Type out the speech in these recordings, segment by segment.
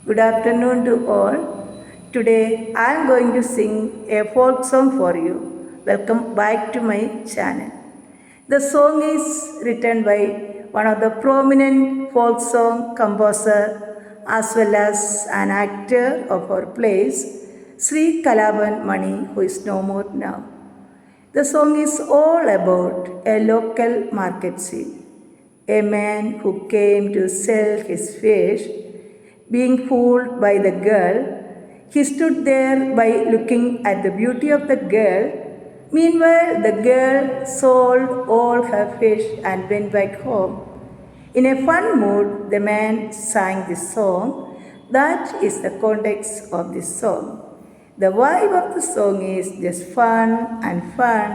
Good afternoon to all. Today I am going to sing a folk song for you. Welcome back to my channel. The song is written by one of the prominent folk song composer as well as an actor of our plays, Sri Kalaban Mani, who is no more now. The song is all about a local market scene. A man who came to sell his fish, being fooled by the girl, he stood there by looking at the beauty of the girl. Meanwhile, the girl sold all her fish and went back home. In a fun mood, the man sang this song. That is the context of this song. The vibe of the song is just fun and fun.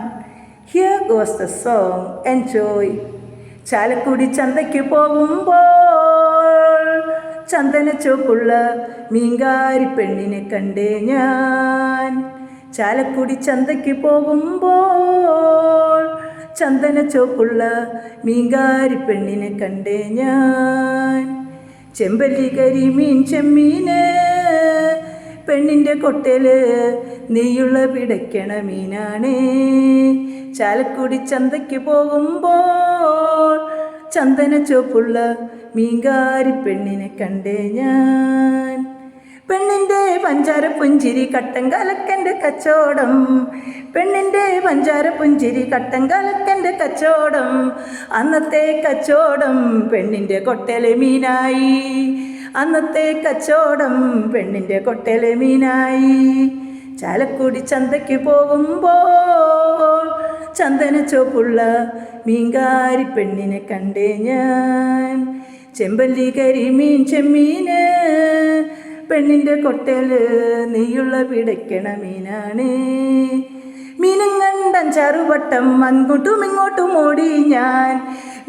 Here goes the song. Enjoy. Chalakudy ചന്തയ്ക്ക് പോകുമ്പോൾ ചന്ദന ചോപ്പുള്ള മീങ്കാരി പെണ്ണിനെ കണ്ടേ ഞാൻ. ചാലക്കുടി ചന്തയ്ക്ക് പോകുമ്പോൾ ചന്ദന ചോപ്പുള്ള മീങ്കാരി പെണ്ണിനെ കണ്ടേ ഞാൻ. ചെമ്പല്ലി കരിമീൻ ചെമ്മീന് പെണ്ണിൻ്റെ കൊട്ടേല് നെയ്യുള്ള പിടയ്ക്കണ മീനാണേ. ചാലക്കുടി ചന്തയ്ക്ക് പോകുമ്പോൾ ചന്ദന ചോപ്പുള്ള മീങ്കാരി പെണ്ണിനെ കണ്ടേ ഞാൻ. പെണ്ണിൻ്റെ പഞ്ചാര പുഞ്ചിരി കട്ടൻ കലക്കൻ്റെ കച്ചോടം, പെണ്ണിൻ്റെ പഞ്ചാര പുഞ്ചിരി കട്ടൻ കലക്കൻ്റെ കച്ചോടം. അന്നത്തെ കച്ചോടം പെണ്ണിൻ്റെ കൊട്ടേലെ മീനായി, അന്നത്തെ കച്ചോടം പെണ്ണിൻ്റെ കൊട്ടേലെ മീനായി. ചാലക്കുടി ചന്തയ്ക്ക് പോകുമ്പോൾ ചന്ദന ചോപ്പുള്ള മീങ്കാരി പെണ്ണിനെ കണ്ടേ ഞാൻ. ചെമ്പല്ലി കരിമീൻ ചെമ്മീന് പെണ്ണിൻ്റെ കൊട്ടേല് നെയ്യുള്ള പിടയ്ക്കണ മീനാണ്. മീനും കണ്ടഞ്ചാറുവട്ടം അങ്ങോട്ടും ഇങ്ങോട്ടും ഓടി ഞാൻ,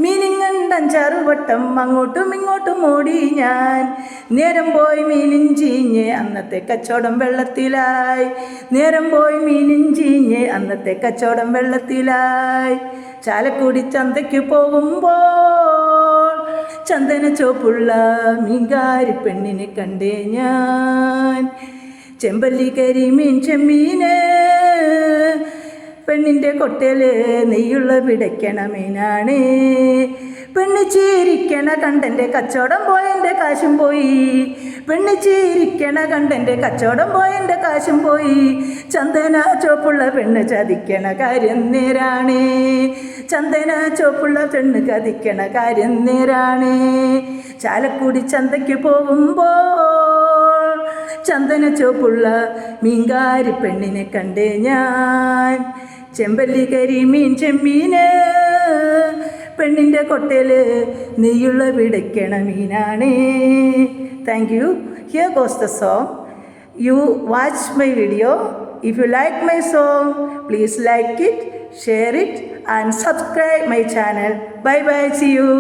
മീനും കണ്ടഞ്ചാറുവട്ടം അങ്ങോട്ടും ഇങ്ങോട്ടും ഓടി ഞാൻ. നേരം പോയി മീനും ചീഞ്ഞ് അന്നത്തെ കച്ചവടം വെള്ളത്തിലായി, നേരം പോയി മീനും ചീഞ്ഞ് അന്നത്തെ കച്ചവടം വെള്ളത്തിലായി. ചാലക്കുടി ചന്തയ്ക്ക് പോകുമ്പോൾ ചന്ദന ചോപ്പുള്ള മീങ്കാരി പെണ്ണിനെ കണ്ടേ ഞാൻ. ചെമ്പല്ലി കരിമീൻ ചെമ്മീന് പെണ്ണിൻ്റെ കൊട്ടേല് നെയ്യുള്ള പിടയ്ക്കണ മീനാണ്. പെണ്ണ് ചീരിക്കണ കണ്ടൻ്റെ കച്ചവടം പോയെൻ്റെ കാശും പോയി, പെണ്ണ് ചീരിക്കണ കണ്ടൻ്റെ കച്ചവടം പോയെൻ്റെ കാശും പോയി. ചന്ദന ചോപ്പുള്ള പെണ്ണ് ചതിക്കണ കാര്യം നേരാണ്, ചന്ദന ചോപ്പുള്ള പെണ്ണ് ചതിക്കണ കാര്യം നേരാണ്. ചാലക്കുടി ചന്തയ്ക്ക് പോകുമ്പോൾ ചന്ദന ചോപ്പുള്ള മീങ്കാരി പെണ്ണിനെ കണ്ടേ ഞാൻ. ചെമ്പല്ലി കരിമീൻ ചെമ്മീന് പെണ്ണിൻ്റെ കൊട്ടേല് നെയ്യുള്ള പിടയ്ക്കണ മീനാണ്. Thank you. Here goes the song. You watch my video. If you like my song, please like it, share it and subscribe my channel. Bye bye. See you.